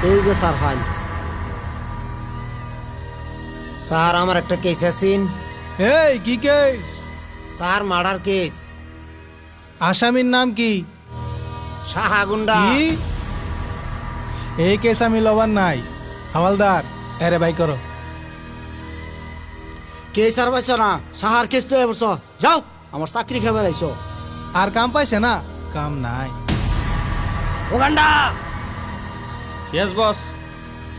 Speaker 5: এই যে স্যার ফাইল। স্যার আমার একটা কেস আছেন।
Speaker 11: এই কি কেস?
Speaker 5: Sir murder case.
Speaker 11: আসামির নাম কি?
Speaker 5: শাহাগুন্ডা।
Speaker 11: কি? এই কেস আমি লবার নাই। হাওলদার এরে বাই করো।
Speaker 5: কেস আর পাইছ না, সাহার কেস তো এবছ। যাও, আমার চাকরি খাবার আইছো।
Speaker 11: আর কাম পাইছে না? কাম নাই।
Speaker 6: Uganda
Speaker 11: yes boss.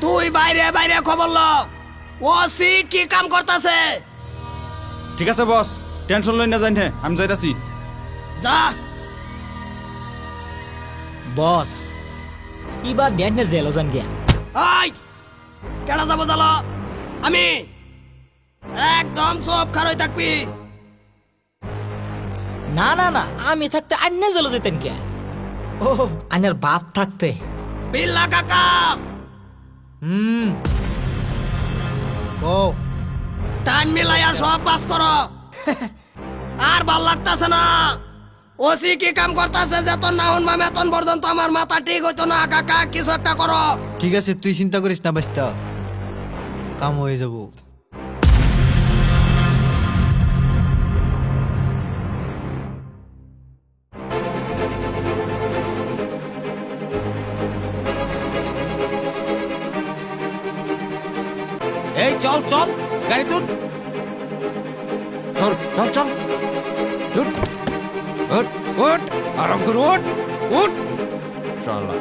Speaker 6: তুই বাইরে বাইরে খবর ল, ওসি কি কাম করতেছে।
Speaker 11: ঠিক আছে বস, টেনশন লই না যাইন, আমি যাইতাছি।
Speaker 6: যা।
Speaker 5: বস এবার দেখ না জেলো জান গিয়া।
Speaker 6: আই কেডা যাব জালো? আমি একদম সব খারই থাকবি।
Speaker 5: না না না, আমি থাকতে আন্নে জেলো যেতেন কে? ও আনের বাপ থাকতে।
Speaker 6: বিল্লা কাকা।
Speaker 11: ও
Speaker 6: টাইম মিলাইয়া সব পাস করো। আর ভাল লাগতাছে না, ওসি কি কাম করতেছে, যেতন না হন মেতন পর্যন্ত আমার মাথা ঠিক হইতো না। কাকা কিছু একটা করো।
Speaker 11: ঠিক আছে, তুই চিন্তা করিস না বাস্তা, কাম হয়ে যাব।
Speaker 4: এই চল চল, গাড়ি তুল, চল চল চল, উঠ উঠ উঠ, আরাম করে উঠ উঠ,
Speaker 3: মাশাআল্লাহ।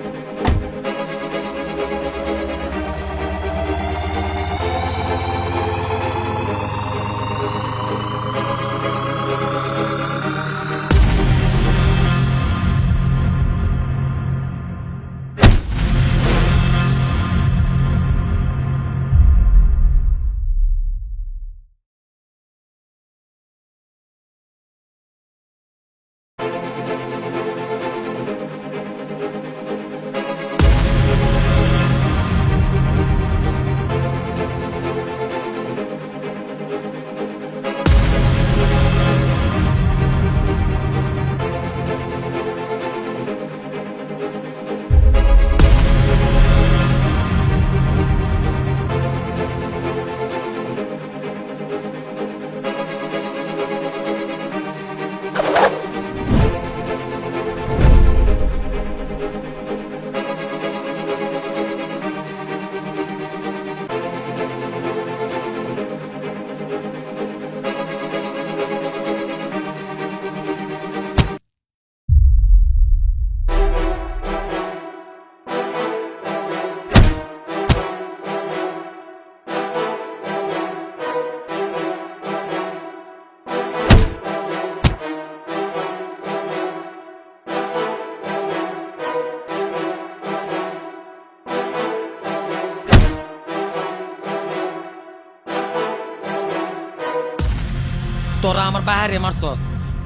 Speaker 4: তোরা আমার বাইরে মারছস,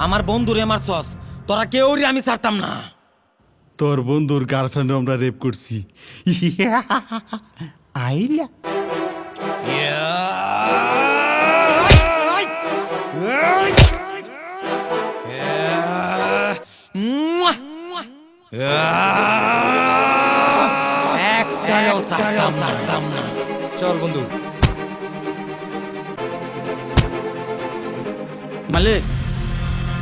Speaker 4: আমার বন্ধুরে মারছস, তোরা কেউ আমি ছাড়তাম না।
Speaker 1: তোর বন্ধুর গার্লফ্রেন্ড আমরা রেপ করছি। আইলা
Speaker 4: একটাও ছাড়তাম না।
Speaker 3: চল বন্ধু।
Speaker 14: মালিক,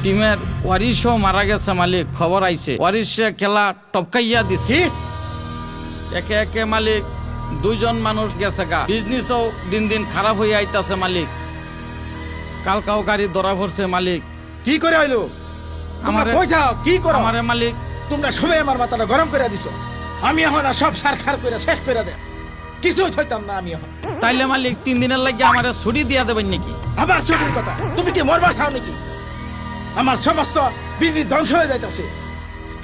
Speaker 14: টিমের ওয়ারিশও মারা গেছে মালিক, খবর আইছে। ওয়ারিশে খেলা টপকাইয়া দিছি। একে একে মালিক 2 জন মানুষ গেছে গা। বিজনেসও দিন দিন খারাপ হয়ে আইতাছে মালিক। কালকাও গাড়ি ধরা পড়ছে মালিক।
Speaker 9: কি করে হইলো?
Speaker 14: আমারে
Speaker 9: কই যাও? কি করো?
Speaker 14: আমারে মালিক
Speaker 9: তোমরা সবাই আমার মাথাটা গরম করে দিছো। আমি এখন আর সব সার খার করে শেষ করে দে। কিছু হইতাম না আমি এখন।
Speaker 14: তাইলে মালিক 3 দিনের লাগে আমারে ছুটি দিয়া দেবেন নাকি?
Speaker 9: আবার ছুটির কথা? তুমি কি মরবা চাও নাকি? আমার সমস্ত বিজনেস ধ্বংস হয়ে যাইতাছে।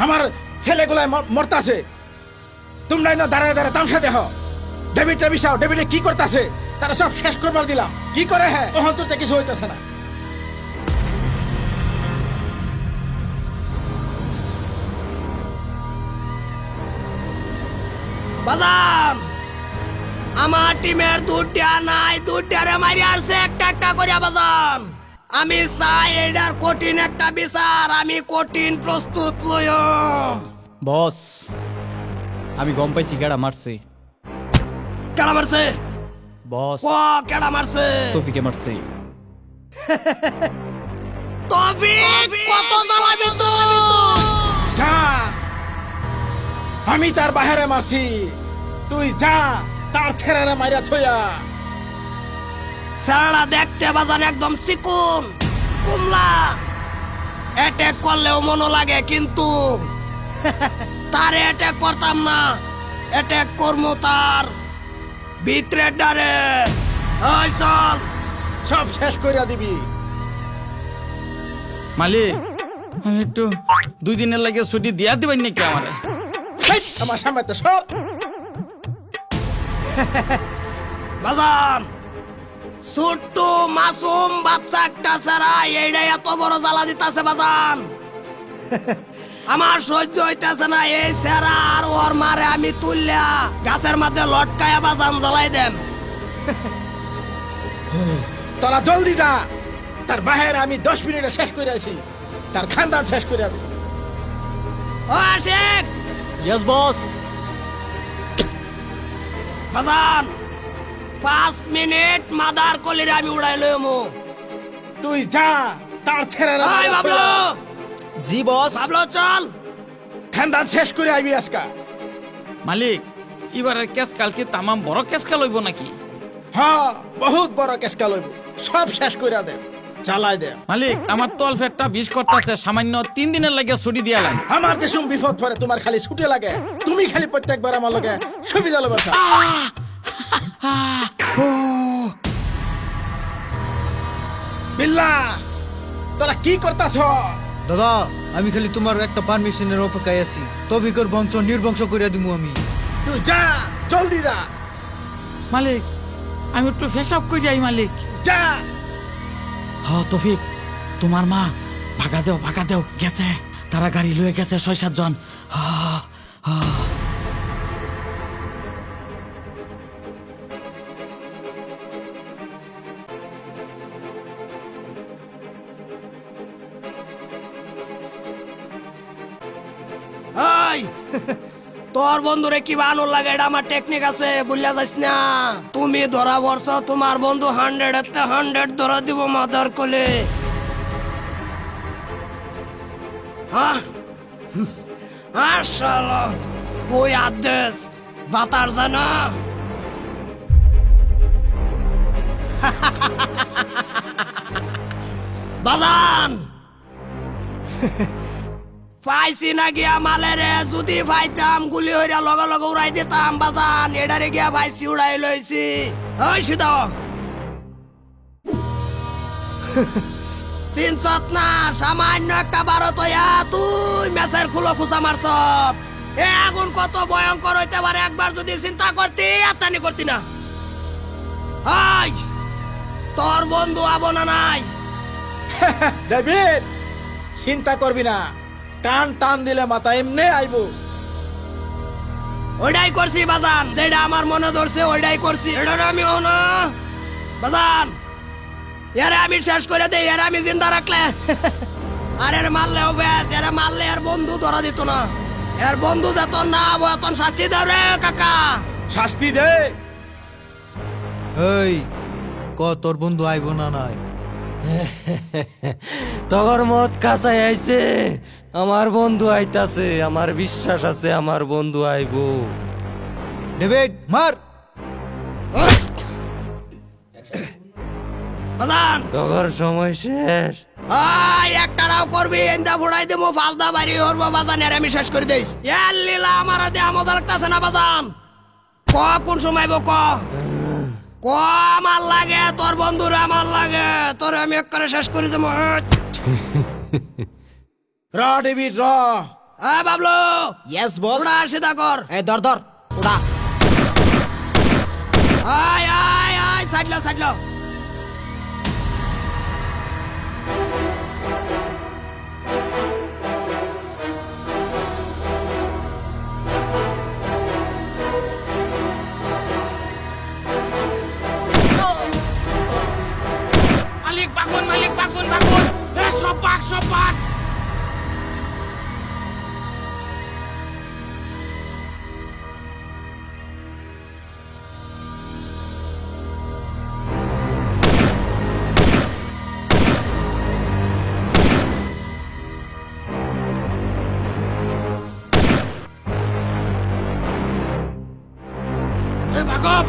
Speaker 9: আমার ছেলেগুলাই মরতাছে। তোমরা না দাঁড়ায় দাঁড়ায় তামসা দেহ। ডেবিটে বিষাও, ডেবিটে কি করতেছে তারা সব শেষ করবার দিলাম। কি করে হ্যাঁ ওখান তো কিছু হইতেছে না।
Speaker 6: বাজান আমার টিমের 2টা নাই, 2টারে মারি আসছে একটা একটা করে বাজান। আমি চাই এটার কঠিন একটা বিচার, আমি কঠিন প্রস্তুত লইম।
Speaker 5: বস, আমি গম পাইছি কেডা মারছে।
Speaker 6: কেডা মারছে?
Speaker 5: বস,
Speaker 6: কেডা মারছে?
Speaker 5: তৌফিকে মারছে।
Speaker 6: তৌফিক কত জ্বালাবি তুই?
Speaker 9: যা, আমি তার বাহিরে মারছি। তুই যা তার ছেড়ে মাইরা থইয়া।
Speaker 6: সারা দেখতে বাজান একদম চিকুন কুমলা। অ্যাটাক করলেও মনো লাগে, কিন্তু তারে অ্যাটাক করতাম না। অ্যাটাক করবো তার ভিতরে ডারে। ওই চল,
Speaker 9: সব শেষ কইরা দিবি।
Speaker 14: মালিক, আমি একটু 2 দিনের লাগে ছুটি দিয়া দিবেন নাকি আমারে?
Speaker 9: আমার সামনে তো সর।
Speaker 6: বাজান ছোট্ট মাসুম বাচ্চা একটা ছাড়া এইটাই এত বড় জ্বালা দিতেছে বাজান। আমার সহ্য হইতেছে না। এই সেরা আর ওর মারে আমি তুললা গাছের মধ্যে লটকায়া বাজান জ্বালাই দেন।
Speaker 9: তোরা জলদি যা, তার বাহিরে আমি 10 মিনিটে শেষ করে আসি। তার খানদান শেষ করে দে।
Speaker 6: ও আশিক।
Speaker 5: Yes boss.
Speaker 6: বাজান 5 মিনিট মাদার কলিরে আমি উড়াই লইমু।
Speaker 9: তুই যা তার ছেড়ে
Speaker 6: ওই বাবলু।
Speaker 5: জি বস।
Speaker 6: বাবলু চল,
Speaker 9: খানদান শেষ করে আইবি আজকা।
Speaker 14: মালিক, এবারের কেস কালকে তামাম বড় কেস কাল হইব নাকি?
Speaker 9: হ্যাঁ, বহুত বড় কেসকা লইব। সব শেষ করে দে। চালাই দে।
Speaker 14: মালিক আমার তল ফেটটা বিষ করতেছে, সামান্য 3 দিনের লাগে ছুটি দিয়ালাম।
Speaker 9: আমার দেশম বিপদ পরে তোমার খালি ছুটে লাগে, তুমি খালি প্রত্যেকবার আমার লগে সুবিধা লবার চাও। বিল্লা তোরা কি করতাছ?
Speaker 11: দাদা আমি খালি তোমার একটা পারমিশনের অপেক্ষায় আছি, তবিকর বংশ নির্বংশ করে দিমু আমি।
Speaker 9: তুই যা, জলদি যা।
Speaker 14: মালিক আমি একটু ফেসাব করি আই মালিক।
Speaker 9: যা।
Speaker 14: তফিক তোমার মা ভাগা দেও গেছে, তারা গাড়ি লয়ে গেছে 6-7 জন।
Speaker 6: এই তোর বন্ধুরে কি ভালো লাগে, এটা আমার টেকনিক আছে, বুঝলা যাস না। তুমি ধরা পড়ছ, তোমার বন্ধু 100 ধরা দিব মাদার কোলে। শালা কই আদেশ বাতার জানা। বাজান পাইছি না গিয়া মালে রে, যদি পাইতাম গুলি হইরা লগে লগে উড়াই দিতাম। বাজান এডারে গিয়া পাইছি, উড়াই লইছি। ওই সিধা চিনছত না, সামান্য একটা ভারত হইয়া তুই ম্যাচের খুলো খুচা মারছত। এ আগুন কত ভয়ঙ্কর হইতে পারে একবার যদি চিন্তা করতি, আত্মানি করতি না। আই তোর বন্ধু আবো না নাই?
Speaker 9: ডেভিড চিন্তা করবি না, টান টান দিলে মাথা এমনি আইব।
Speaker 6: ওইটাই করছি বাজান, যেটা আমার মনে ধরছে ওইটাই করছি। এটা আমি না বাজান, এর আমি শেষ করে দেই, এর আমি জিন্দা রাখলে। আর এর মারলেও ব্যাস, এর মারলে এর বন্ধু ধরা দিত না। এর বন্ধু যেত না এতন শাস্তি দাও রে কাকা।
Speaker 9: শাস্তি দে।
Speaker 11: এই তোর বন্ধু আইব না নাই?
Speaker 3: তগর মত কাঁচাই আইছে, আমার বন্ধু আইতাছে, আমার বিশ্বাস আছে আমার বন্ধু আইব।
Speaker 11: ডেভিড মার।
Speaker 6: বাজান
Speaker 3: তগর সময় শেষ।
Speaker 6: একটারাও করবি, এন্দা ফুড়াই দেবো, ফালদা বাড়ি হরবো বাজান, এর আমি শেষ করে দেই। এর লীলা আমার দেয়া মজা লাগতেছে না বাজান। কোন সময় ক আমার লাগে, তোর বন্ধুরা আমার লাগে, তোর আমি একবারে শেষ করে দেবো।
Speaker 9: র ডেভিড র।
Speaker 6: Bablu
Speaker 5: yes boss.
Speaker 6: উড়া সিধা কর।
Speaker 5: এই ধর উড়া।
Speaker 6: আয় আয় আয় সাইডলো।
Speaker 14: মালিক বাগুন সব পাক।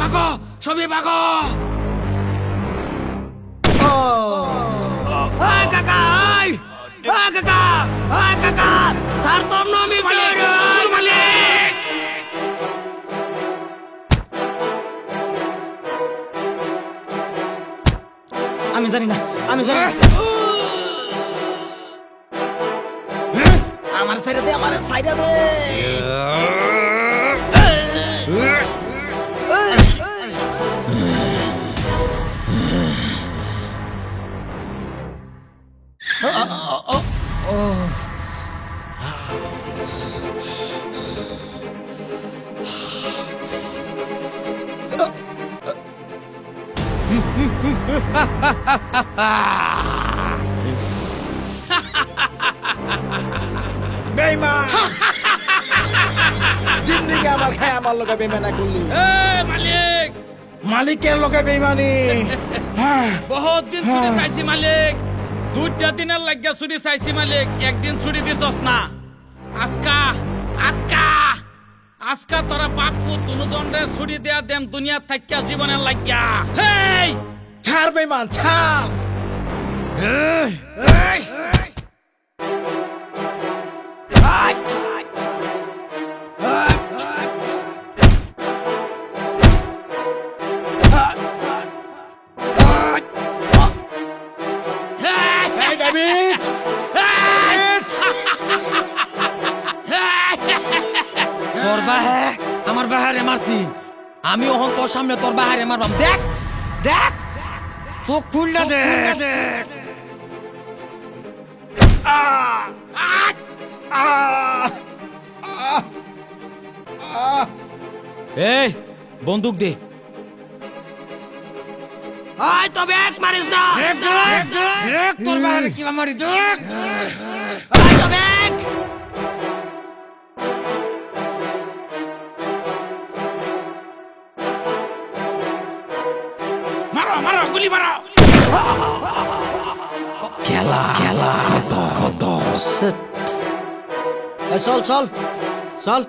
Speaker 14: ভাগো সবই ভাগো।
Speaker 6: কাকা স্যার তোর নামই মালিক।
Speaker 5: আমি জানি না। আমার সাইডে দে, আমার সাইডে দে।
Speaker 9: বেইমান জিন্দিগি আমার খায়, আমার লগে বেইমানা করলি।
Speaker 14: মালিক
Speaker 9: মালিকের লগে বেইমানি।
Speaker 14: বহুত দিন ছুটি চাইছি মালিক, 2টা দিনের লাগিয়া ছুটি চাইছি মালিক, একদিন ছুটি দিছস না। আজকা তোরা বাপু দুজনরে ছুটি দেয়া দেম দুনিয়া থাকিয়া জীবনের লাগিয়া। হেই
Speaker 9: ছাড় বেইমান ছাড়। এই ডেভিড
Speaker 4: তোর বাহে আমার বাহারে মারছি আমি ওহন তোর সামনে তোর বাহারে মারবাম দেখ দেখ চোখ খুলনা দেখ এই বন্দুক দে
Speaker 6: আয় তো ব্যাগ মারিস না
Speaker 4: দেখ তোর বাহারে কি মারি দেখ
Speaker 6: আয় তো ব্যাগ
Speaker 1: মারো মারো গুলি মারো
Speaker 4: খেলা খেলা কত কত
Speaker 5: চল চল চল